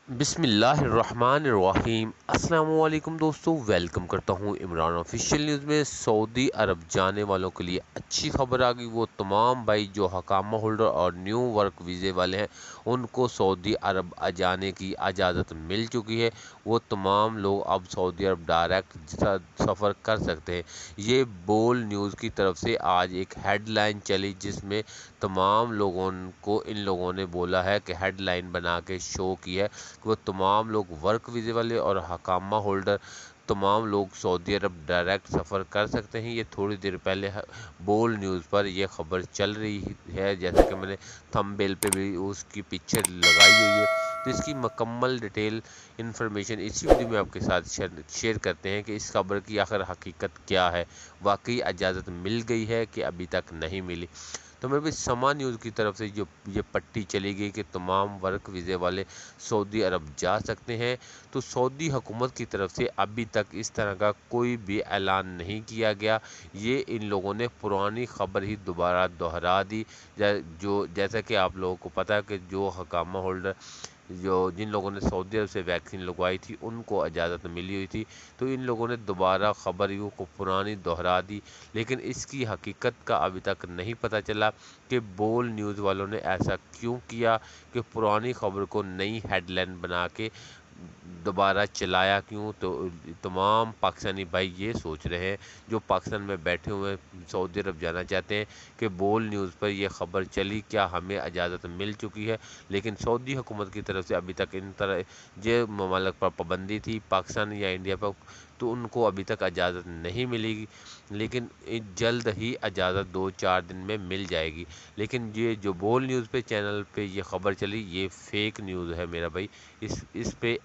بسم اللہ الرحمن الرحیم۔ السلام علیکم دوستو، ویلکم کرتا ہوں عمران آفیشیل نیوز میں۔ سعودی عرب جانے والوں کے لیے اچھی خبر آ گئی۔ وہ تمام بھائی جو حکامہ ہولڈر اور نیو ورک ویزے والے ہیں ان کو سعودی عرب جانے کی اجازت مل چکی ہے۔ وہ تمام لوگ اب سعودی عرب ڈائریکٹ سفر کر سکتے ہیں۔ یہ بول نیوز کی طرف سے آج ایک ہیڈ لائن چلی جس میں تمام لوگوں کو ان لوگوں نے بولا ہے کہ ہیڈ لائن بنا کے شو کی ہے کہ وہ تمام لوگ ورک ویزے والے اور حکامہ ہولڈر تمام لوگ سعودی عرب ڈائریکٹ سفر کر سکتے ہیں۔ یہ تھوڑی دیر پہلے بول نیوز پر یہ خبر چل رہی ہے، جیسا کہ میں نے تھمبنیل پہ بھی اس کی پکچر لگائی ہوئی ہے۔ تو اس کی مکمل ڈیٹیل انفارمیشن اسی ویڈیو میں آپ کے ساتھ شیئر کرتے ہیں کہ اس خبر کی آخر حقیقت کیا ہے، واقعی اجازت مل گئی ہے کہ ابھی تک نہیں ملی۔ تو میرے بھی سما نیوز کی طرف سے جو یہ پٹی چلی گئی کہ تمام ورک ویزے والے سعودی عرب جا سکتے ہیں، تو سعودی حکومت کی طرف سے ابھی تک اس طرح کا کوئی بھی اعلان نہیں کیا گیا۔ یہ ان لوگوں نے پرانی خبر ہی دوبارہ دہرا دی، جیسا کہ آپ لوگوں کو پتہ ہے کہ جو حکامہ ہولڈر جن لوگوں نے سعودی عرب سے ویکسین لگوائی تھی ان کو اجازت ملی ہوئی تھی، تو ان لوگوں نے دوبارہ خبریوں کو پرانی دہرا دی، لیکن اس کی حقیقت کا ابھی تک نہیں پتہ چلا کہ بول نیوز والوں نے ایسا کیوں کیا کہ پرانی خبر کو نئی ہیڈ لائن بنا کے دوبارہ چلایا کیوں۔ تو تمام پاکستانی بھائی یہ سوچ رہے ہیں جو پاکستان میں بیٹھے ہوئے سعودی عرب جانا چاہتے ہیں کہ بول نیوز پر یہ خبر چلی، کیا ہمیں اجازت مل چکی ہے؟ لیکن سعودی حکومت کی طرف سے ابھی تک ان طرح جو ممالک پر پابندی تھی پاکستان یا انڈیا پر، تو ان کو ابھی تک اجازت نہیں ملے گی، لیکن جلد ہی اجازت 2-4 دن میں مل جائے گی۔ لیکن یہ جو بول نیوز پہ چینل پہ یہ خبر چلی یہ فیک نیوز ہے میرا بھائی، اس پہ